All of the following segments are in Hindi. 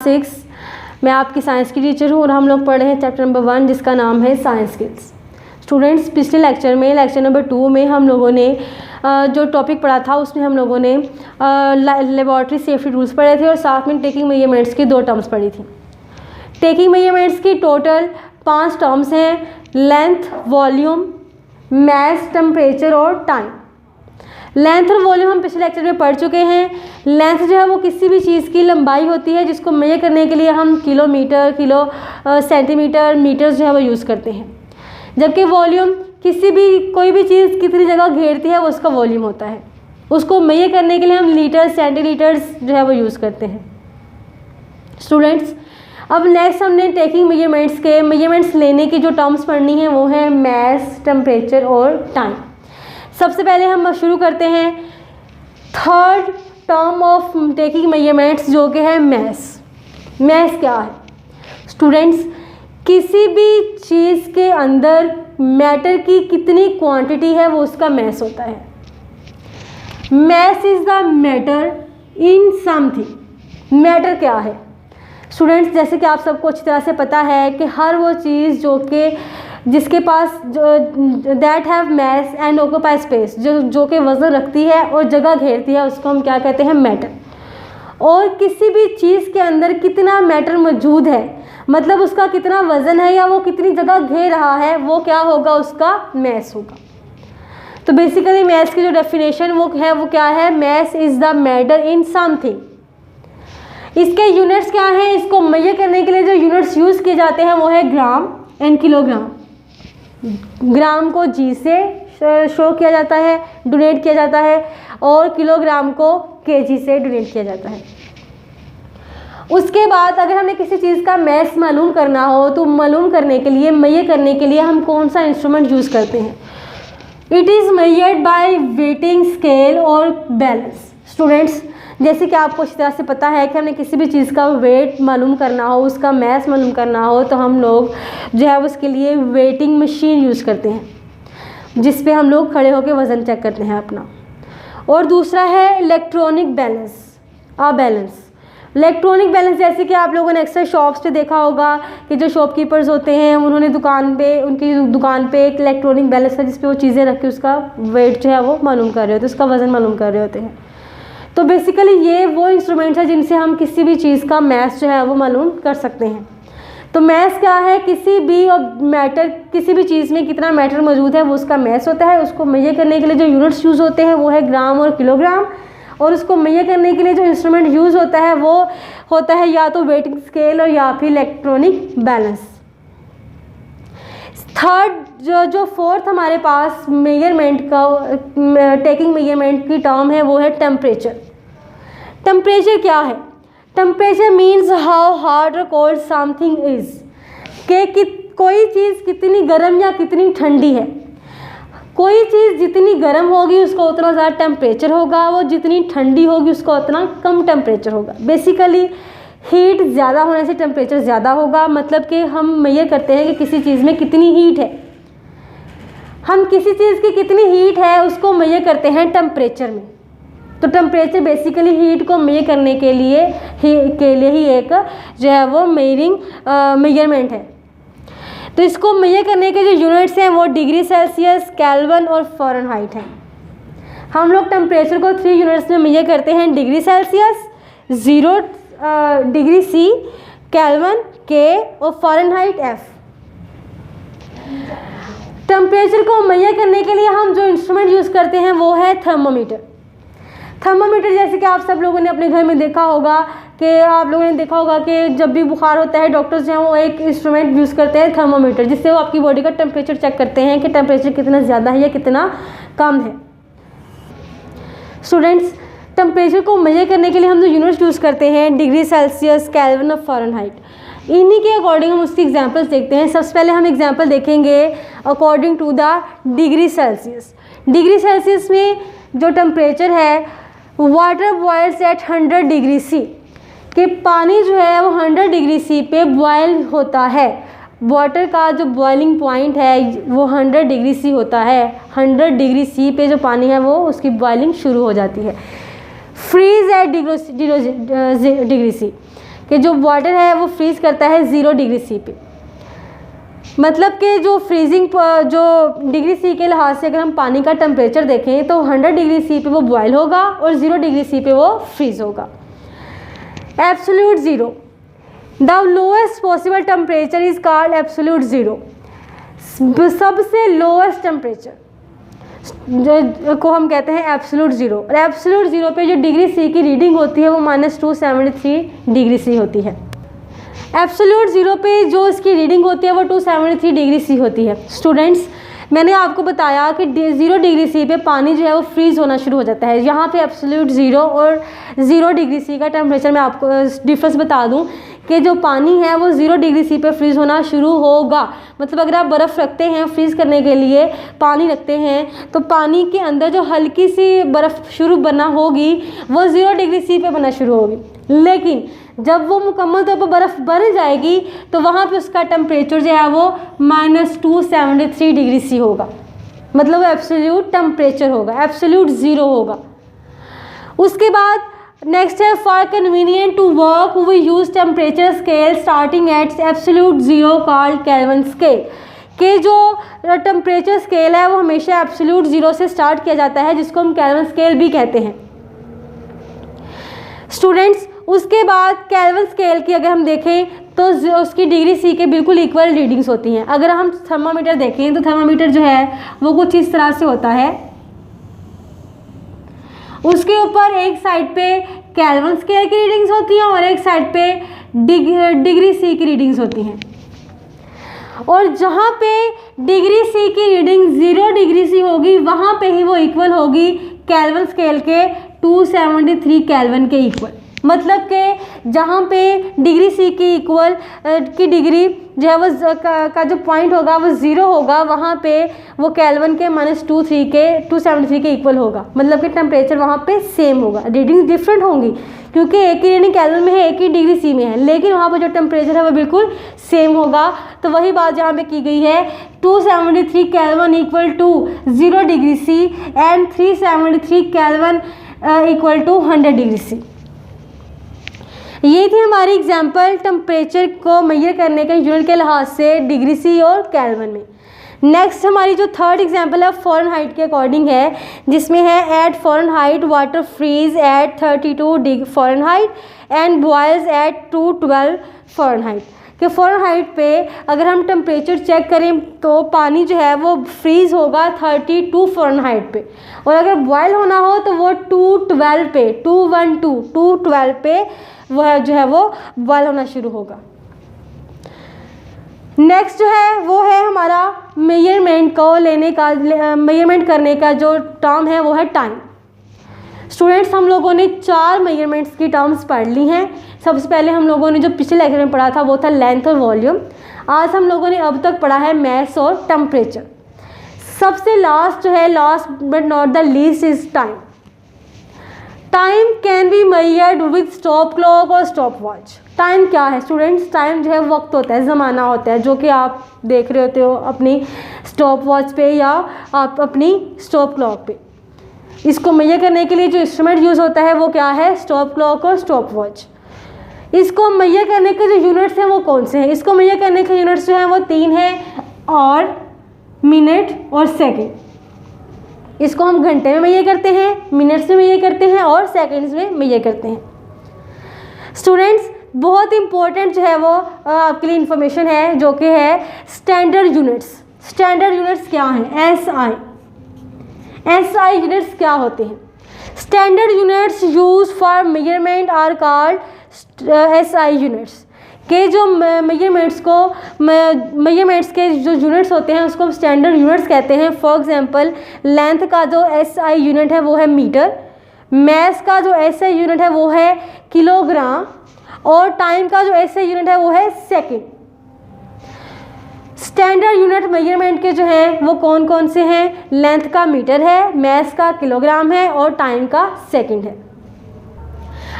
6। मैं आपकी साइंस की टीचर हूँ और हम लोग पढ़ रहे हैं चैप्टर नंबर 1 जिसका नाम है साइंस स्किल्स। स्टूडेंट्स, पिछले लेक्चर में लेक्चर नंबर 2 में हम लोगों ने जो टॉपिक पढ़ा था उसमें हम लोगों ने लेबॉर्ट्री सेफ्टी रूल्स पढ़े थे और साथ में टेकिंग मेजरमेंट्स की 2 टर्म्स पढ़ी थी। टेकिंग मेजरमेंट्स की टोटल 5 टर्म्स हैं: लेंथ, वॉल्यूम, मास, टेम्परेचर और टाइम। लेंथ और वॉल्यूम हम पिछले लेक्चर में पढ़ चुके हैं। लेंथ जो है वो किसी भी चीज़ की लंबाई होती है जिसको मेजर करने के लिए हम किलोमीटर, सेंटीमीटर, मीटर जो है वो यूज़ करते हैं। जबकि वॉल्यूम कोई भी चीज़ कितनी जगह घेरती है वो उसका वॉल्यूम होता है। उसको मेजर करने के लिए हम लीटर, सेंटीलीटर्स जो है वो यूज़ करते हैं। स्टूडेंट्स, अब नेक्स्ट हमने टेकिंग मेजरमेंट्स लेने की जो टर्म्स पढ़नी है वो है मास, टेम्परेचर और टाइम। सबसे पहले हम शुरू करते हैं third term of taking measurements जो कि है मास। मास क्या है? स्टूडेंट्स, किसी भी चीज़ के अंदर मैटर की कितनी क्वांटिटी है वो उसका मास होता है। Mass is the matter in something. Matter क्या है स्टूडेंट्स? जैसे कि आप सबको अच्छी तरह से पता है कि हर वो चीज़ जिसके पास that have mass and occupy space, जो कि वज़न रखती है और जगह घेरती है, उसको हम क्या कहते हैं? मैटर। और किसी भी चीज़ के अंदर कितना मैटर मौजूद है, मतलब उसका कितना वज़न है या वो कितनी जगह घेर रहा है, वो क्या होगा? उसका मास होगा। तो बेसिकली मास की जो डेफिनेशन वो क्या है? Mass is the matter in something. इसके यूनिट्स क्या हैं? इसको मेजर करने के लिए जो यूनिट्स यूज़ किए जाते हैं वो है ग्राम एंड किलोग्राम। ग्राम को जी से शो किया जाता है, डोनेट किया जाता है, और किलोग्राम को केजी से डोनेट किया जाता है। उसके बाद अगर हमें किसी चीज़ का मास मालूम करना हो तो मालूम करने के लिए, मेजर करने के लिए हम कौन सा इंस्ट्रूमेंट यूज़ करते हैं? It is measured by waiting scale और बैलेंस। स्टूडेंट्स, जैसे कि आपको अच्छी तरह से पता है कि हमें किसी भी चीज़ का वेट मालूम करना हो, उसका मास मालूम करना हो, तो हम लोग जो है उसके लिए वेटिंग मशीन यूज़ करते हैं जिस पे हम लोग खड़े होकर वज़न चेक करते हैं अपना। और दूसरा है electronic balance, balance. Electronic balance जैसे कि आप लोगों ने अक्सर शॉप्स पे देखा होगा कि जो शॉपकीपर्स होते हैं उन्होंने उनकी दुकान पे एक इलेक्ट्रॉनिक बैलेंस है जिस पे वो चीज़ें रख के उसका वेट जो है वो मालूम कर रहे होते हैं, उसका वज़न मालूम कर रहे होते हैं। तो बेसिकली ये वो इंस्ट्रूमेंट्स है जिनसे हम किसी भी चीज़ का मास जो है वो मालूम कर सकते हैं। तो मास क्या है? किसी भी चीज़ में कितना मैटर मौजूद है वो उसका मास होता है। उसको मेजर करने के लिए जो यूनिट्स यूज़ होते हैं वो है ग्राम और किलोग्राम, और उसको मेजर करने के लिए जो इंस्ट्रूमेंट यूज़ होता है वो होता है या तो वेटिंग स्केल और या फिर इलेक्ट्रॉनिक बैलेंस। थर्ड जो फोर्थ हमारे पास मेजरमेंट का टेकिंग मेजरमेंट की टर्म है वो है टेम्परेचर। टेम्परेचर क्या है? टेम्परेचर मीन्स हाउ हार्ड और कोल्ड समथिंग इज़, कि कोई चीज़ कितनी गर्म या कितनी ठंडी है। कोई चीज़ जितनी गर्म होगी उसका उतना ज़्यादा टेम्परेचर होगा, वो जितनी ठंडी होगी उसका उतना कम टेम्परेचर होगा। बेसिकली हीट ज़्यादा होने से टेम्परेचर ज़्यादा होगा, मतलब कि हम मेजर करते हैं कि किसी चीज़ में कितनी हीट है। हम किसी चीज़ की कितनी हीट है उसको मेजर करते हैं टेम्परेचर में। तो टेम्परेचर बेसिकली हीट को मेजर करने के लिए ही एक जो है वो मेजरमेंट है। तो इसको मेजर करने के जो यूनिट्स हैं वो डिग्री सेल्सियस, केल्विन और फ़ारेनहाइट हैं। हम लोग टेम्परेचर को 3 यूनिट्स में मेजर करते हैं: degree Celsius, 0 degree C, kelvin के और फ़ारेनहाइट एफ। टेम्परेचर को मेजर करने के लिए हम जो इंस्ट्रूमेंट यूज़ करते हैं वो है थर्मामीटर। थर्मामीटर जैसे कि आप सब लोगों ने अपने घर में देखा होगा कि जब भी बुखार होता है डॉक्टर्स जो हैं वो एक इंस्ट्रूमेंट यूज़ करते हैं थर्मामीटर, जिससे वो आपकी बॉडी का टेम्परेचर चेक करते हैं कि टेम्परेचर कितना ज़्यादा है या कितना कम है। स्टूडेंट्स, टेम्परेचर को मेजर करने के लिए हम जो यूनिट्स यूज़ करते हैं डिग्री सेल्सियस, केल्विन और फ़ारेनहाइट, इन्हीं के अकॉर्डिंग हम उसकी एग्जांपल्स देखते हैं। सबसे पहले हम एग्जांपल देखेंगे according to the degree Celsius. Degree Celsius में जो टेम्परेचर है, water boils at 100 degree C, कि पानी जो है वो 100 डिग्री सी पे बॉयल होता है। वाटर का जो बॉइलिंग पॉइंट है वो 100 डिग्री सी होता है। 100 डिग्री सी पे जो पानी है वो उसकी बॉइलिंग शुरू हो जाती है। फ्रीज एट डिग्री सी, कि जो वाटर है वो फ्रीज़ करता है 0 डिग्री सी पे। मतलब कि जो फ्रीजिंग जो डिग्री सी के लिहाज से अगर हम पानी का टेम्परेचर देखें तो 100 डिग्री सी पे वो बॉयल होगा और 0 डिग्री सी पे वो फ्रीज होगा। Absolute zero, the lowest possible temperature is called absolute zero. सबसे लोएस्ट टेम्परेचर जो को हम कहते हैं एब्सोल्यूट ज़ीरो। और एब्सोल्यूट ज़ीरो पे जो डिग्री सी की रीडिंग होती है वो -273 डिग्री सी होती है। एब्सोल्यूट ज़ीरो पे जो इसकी रीडिंग होती है वो 273 डिग्री सी होती है। स्टूडेंट्स, मैंने आपको बताया कि 0 डिग्री सी पे पानी जो है वो फ्रीज़ होना शुरू हो जाता है। यहाँ पे एब्सोल्यूट ज़ीरो और 0 डिग्री सी का टेम्परेचर मैं आपको डिफरेंस बता दूँ कि जो पानी है वो 0 डिग्री सी पे फ्रीज़ होना शुरू होगा। मतलब अगर आप बर्फ़ रखते हैं फ्रीज़ करने के लिए, पानी रखते हैं, तो पानी के अंदर जो हल्की सी बर्फ़ शुरू बना होगी वो 0 डिग्री सी पे बनना शुरू होगी, लेकिन जब वो मुकम्मल तौर पर बर्फ़ बन जाएगी तो वहाँ पे उसका टेम्परेचर जो है वो -273 डिग्री सी होगा। मतलब वो एब्सोल्यूट टेम्परेचर होगा, एब्सोल्यूट ज़ीरो होगा। उसके बाद नेक्स्ट है for convenient to work we use temperature scale starting at absolute zero called kelvin scale. के जो टेम्परेचर स्केल है वो हमेशा एब्सोल्यूट ज़ीरो से स्टार्ट किया जाता है, जिसको हम केल्विन स्केल भी कहते हैं। स्टूडेंट्स, उसके बाद केल्विन स्केल की अगर हम देखें तो उसकी डिग्री सी के बिल्कुल इक्वल रीडिंग्स होती हैं। अगर हम थर्मामीटर देखें तो थर्मामीटर जो है वो कुछ इस तरह से होता है। उसके ऊपर एक साइड पे केल्विन स्केल की रीडिंग्स होती हैं और एक साइड पे डिग्री सी की रीडिंग्स होती हैं। और जहाँ पे डिग्री सी की रीडिंग 0 डिग्री सी होगी वहाँ पे ही वो इक्वल होगी केल्विन स्केल के 273 केल्विन के इक्वल। मतलब कि जहाँ पे डिग्री सी की इक्वल की डिग्री जो है वो का जो पॉइंट होगा वो 0 होगा, वहाँ पे वो केल्विन के -273 के इक्वल होगा। मतलब कि टेम्परेचर वहाँ पे सेम होगा, रीडिंग डिफरेंट होंगी क्योंकि एक ही रीडिंग केल्विन में है, एक ही डिग्री सी में है, लेकिन वहाँ पर जो टेम्परेचर है वो बिल्कुल सेम होगा। तो वही बात यहाँ पे की गई है, 273 kelvin equal to 0 degree C and 373 kelvin equal to 100 degree C. ये थी हमारी एग्जाम्पल टेम्परेचर को मेजर करने के यूनिट के लिहाज से डिग्री सी और केल्विन में। नेक्स्ट हमारी जो थर्ड एग्जाम्पल है फ़ारेनहाइट के अकॉर्डिंग है, जिसमें है at Fahrenheit water freeze at 32 degree Fahrenheit and boils at 212 Fahrenheit. कि फ़ारेनहाइट पे अगर हम टेम्परेचर चेक करें तो पानी जो है वो फ्रीज़ होगा 32 फ़ारेनहाइट पे, और अगर बॉयल होना हो तो वो 212 पे 212 पे वह जो है वो बॉयल होना शुरू होगा। नेक्स्ट जो है वो है हमारा मेजरमेंट को लेने का मेजरमेंट करने का जो टर्म है वो है टाइम। स्टूडेंट्स, हम लोगों ने 4 मेजरमेंट्स की टर्म्स पढ़ ली हैं। सबसे पहले हम लोगों ने जो पिछले लेक्चर में पढ़ा था वो था लेंथ और वॉल्यूम। आज हम लोगों ने अब तक पढ़ा है मैस और टेम्परेचर। सबसे लास्ट जो है, last but not the least, is time. Time can be measured with stop clock और स्टॉप वॉच। टाइम क्या है स्टूडेंट्स? टाइम जो है वक्त होता है, ज़माना होता है, जो कि आप देख रहे होते हो अपनी स्टॉप वॉच पे या आप अपनी स्टॉप क्लॉक पे। इसको मेजर करने के लिए जो इंस्ट्रूमेंट यूज़ होता है वो क्या है? स्टॉप क्लॉक और स्टॉप वॉच। इसको मेजर करने के जो यूनिट्स हैं वो कौन से हैं? इसको मेजर करने के यूनिट्स जो हैं वो 3 हैं, और मिनट और सेकेंड। इसको हम घंटे में मेजर करते हैं, मिनट्स में मेजर करते हैं और सेकंड्स में मेजर करते हैं। स्टूडेंट्स, बहुत इंपॉर्टेंट जो है वो आपके लिए इंफॉर्मेशन है, जो कि है स्टैंडर्ड यूनिट्स। स्टैंडर्ड यूनिट्स क्या हैं? एसआई यूनिट्स क्या होते हैं? Standard units use for measurement are called SI units. के जो मेजरमेंट्स के जो यूनिट्स होते हैं उसको हम स्टैंडर्ड यूनिट्स कहते हैं। फॉर एग्जांपल, लेंथ का जो एसआई यूनिट है वो है मीटर, मैस का जो एसआई यूनिट है वो है किलोग्राम, और टाइम का जो एसआई यूनिट है वो है सेकंड। स्टैंडर्ड यूनिट मेजरमेंट के जो हैं वो कौन कौन से हैं? लेंथ का मीटर है, मैस का किलोग्राम है और टाइम का सेकंड है।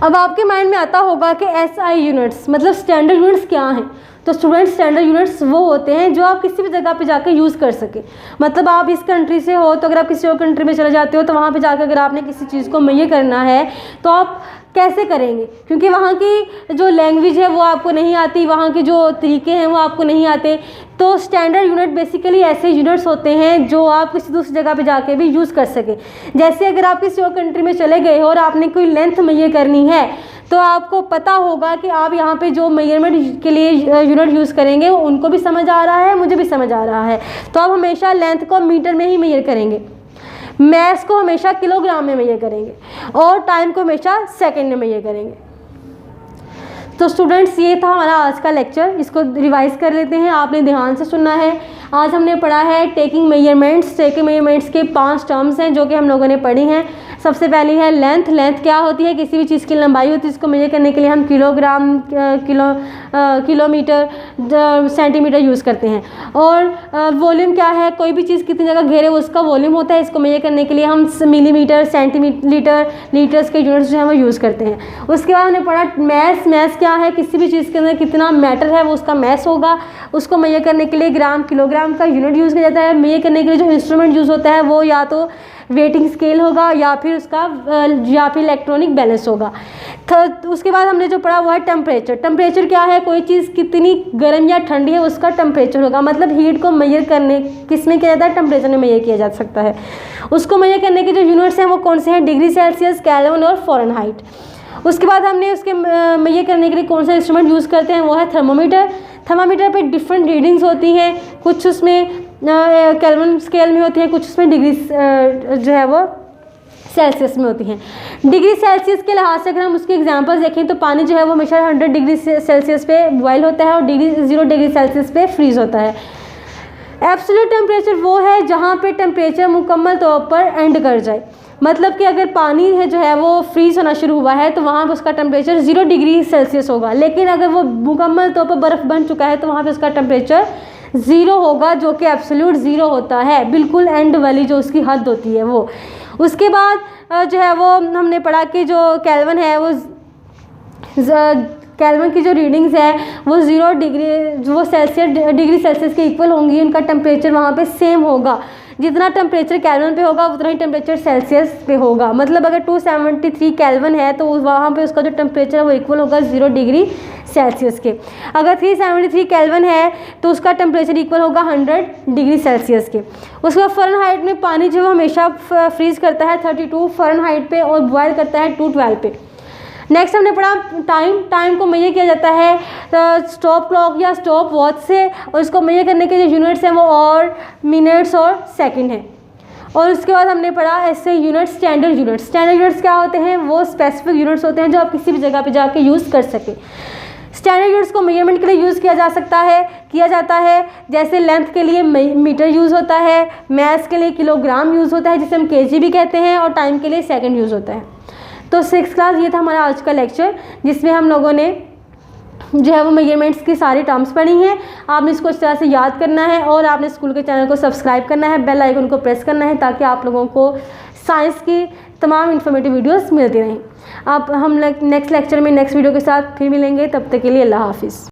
अब आपके माइंड में आता होगा कि एसआई यूनिट्स मतलब स्टैंडर्ड यूनिट्स क्या हैं? तो स्टूडेंट्स, स्टैंडर्ड यूनिट्स वो होते हैं जो आप किसी भी जगह पे जाकर यूज़ कर सके। मतलब आप इस कंट्री से हो तो अगर आप किसी और कंट्री में चले जाते हो तो वहाँ पे जाकर अगर आपने किसी चीज़ को मेजर करना है तो आप कैसे करेंगे, क्योंकि वहाँ की जो लैंग्वेज है वो आपको नहीं आती, वहाँ के जो तरीके हैं वो आपको नहीं आते। तो स्टैंडर्ड यूनिट बेसिकली ऐसे यूनिट्स होते हैं जो आप किसी दूसरी जगह पे जाके भी यूज़ कर सकें। जैसे अगर आप किसी और कंट्री में चले गए हो और आपने कोई लेंथ मेजर करनी है, तो आपको पता होगा कि आप यहाँ पे जो मेजरमेंट के लिए यूनिट यूज़ करेंगे उनको भी समझ आ रहा है, मुझे भी समझ आ रहा है। तो आप हमेशा लेंथ को मीटर में ही मेजर करेंगे, मैस को हमेशा किलोग्राम में मेजर करेंगे और टाइम को हमेशा सेकंड में मेजर करेंगे। तो स्टूडेंट्स, ये था हमारा आज का लेक्चर, इसको रिवाइज कर लेते हैं। आपने ध्यान से सुनना है। आज हमने पढ़ा है टेकिंग मेजरमेंट्स। टेकिंग मेजरमेंट्स के 5 टर्म्स हैं जो कि हम लोगों ने पढ़ी हैं। सबसे पहली है लेंथ। लेंथ क्या होती है? किसी भी चीज़ की लंबाई होती है, इसको मेजर करने के लिए हम किलोग्राम, किलोमीटर, सेंटीमीटर यूज़ करते हैं। और वॉल्यूम क्या है? कोई भी चीज़ कितनी जगह घेरे उसका वॉल्यूम होता है, इसको मेजर करने के लिए हम मिलीमीटर, सेंटीमीटर, लीटर्स के यूनिट्स जो है वो यूज़ करते हैं। उसके बाद हमने पढ़ा मैस। मैस क्या है? किसी भी चीज़ के अंदर कितना मैटर है वो उसका मैस होगा। उसको मेजर करने के लिए ग्राम, किलोग्राम का यूनिट यूज़ किया जाता है। मेजर करने के लिए जो इंस्ट्रूमेंट यूज़ होता है वो या तो वेटिंग स्केल होगा या फिर इलेक्ट्रॉनिक बैलेंस होगा। उसके बाद हमने जो पढ़ा वो है टेम्परेचर। टेम्परेचर क्या है? कोई चीज़ कितनी गर्म या ठंडी है उसका टेम्परेचर होगा। मतलब हीट को मेजर करने किस में किया जाता है? टेम्परेचर में मेजर किया जा सकता है। उसको मेजर करने के जो यूनिट्स हैं वो कौन से हैं? डिग्री सेल्सियस, केल्विन और फ़ारेनहाइट। उसके बाद हमने उसके मेजर करने के लिए कौन सा इंस्ट्रूमेंट यूज़ करते हैं? वो है थर्मोमीटर। थर्मामीटर पे डिफरेंट रीडिंग्स होती हैं, कुछ उसमें केल्विन स्केल में होती हैं, कुछ उसमें डिग्री जो है वो सेल्सियस में होती हैं। डिग्री सेल्सियस के लिहाज से अगर हम उसके एग्जांपल्स देखें तो पानी जो है वो हमेशा 100 डिग्री सेल्सियस पे बॉयल होता है और 0 डिग्री सेल्सियस पे फ्रीज होता है। एब्सोल्यूट टेम्परेचर वो है जहाँ पे टेम्परेचर मुकम्मल तौर पर एंड कर जाए। मतलब कि अगर पानी है जो है वो फ्रीज होना शुरू हुआ है तो वहाँ पर उसका टेम्परेचर 0 डिग्री सेल्सियस होगा, लेकिन अगर वो मुकम्मल तौर पर बर्फ़ बन चुका है तो वहाँ पे उसका टेम्परेचर 0 होगा, जो कि एब्सोल्यूट 0 होता है, बिल्कुल एंड वाली जो उसकी हद होती है वो। उसके बाद जो है वो हमने पढ़ा कि जो केल्विन है वो केल्विन की जो रीडिंग्स है वो 0 डिग्री वो डिग्री सेल्सियस के इक्वल होंगी। उनका टेम्परेचर वहाँ पे सेम होगा, जितना टेम्परेचर केल्विन पे होगा उतना ही टेम्परेचर सेल्सियस पे होगा। मतलब अगर 273 केल्विन है तो वहाँ पे उसका जो टेम्परेचर है वो इक्वल होगा 0 डिग्री सेल्सियस के। अगर 373 केल्विन है तो उसका टेम्परेचर इक्वल होगा 100 डिग्री सेल्सियस के। उसके बाद फ़ारेनहाइट में पानी जो हमेशा फ्रीज करता है 32 फ़ारेनहाइट पे और बॉयल करता है 212 पे। नेक्स्ट हमने पढ़ा टाइम। टाइम को मेजर किया जाता है स्टॉप क्लॉक या स्टॉप वॉच से, और इसको मेजर करने के जो यूनिट्स हैं वो और मिनट्स और सेकंड हैं। और उसके बाद हमने पढ़ा ऐसे units, standard units. Standard units क्या होते हैं? वो स्पेसिफिक यूनिट्स होते हैं जो आप किसी भी जगह पे जाके यूज़ कर सकें। स्टैंडर्ड यूनिट्स को मेजरमेंट के लिए यूज़ किया जाता है जैसे लेंथ के लिए मीटर यूज़ होता है, मैस के लिए किलोग्राम यूज़ होता है जिसे हम केजी भी कहते हैं, और टाइम के लिए सेकंड यूज़ होता है। तो 6th क्लास ये था हमारा आज का लेक्चर, जिसमें हम लोगों ने जो है वो मेजरमेंट्स की सारी टर्म्स पढ़ी हैं। आपने इसको इस तरह से याद करना है और आपने स्कूल के चैनल को सब्सक्राइब करना है, बेल आइकन को प्रेस करना है ताकि आप लोगों को साइंस की तमाम इन्फॉर्मेटिव वीडियोस मिलती रहें। आप हम नेक्स्ट लेक्चर में नेक्स्ट वीडियो के साथ फिर मिलेंगे, तब तक के लिए अल्लाह हाफिज़।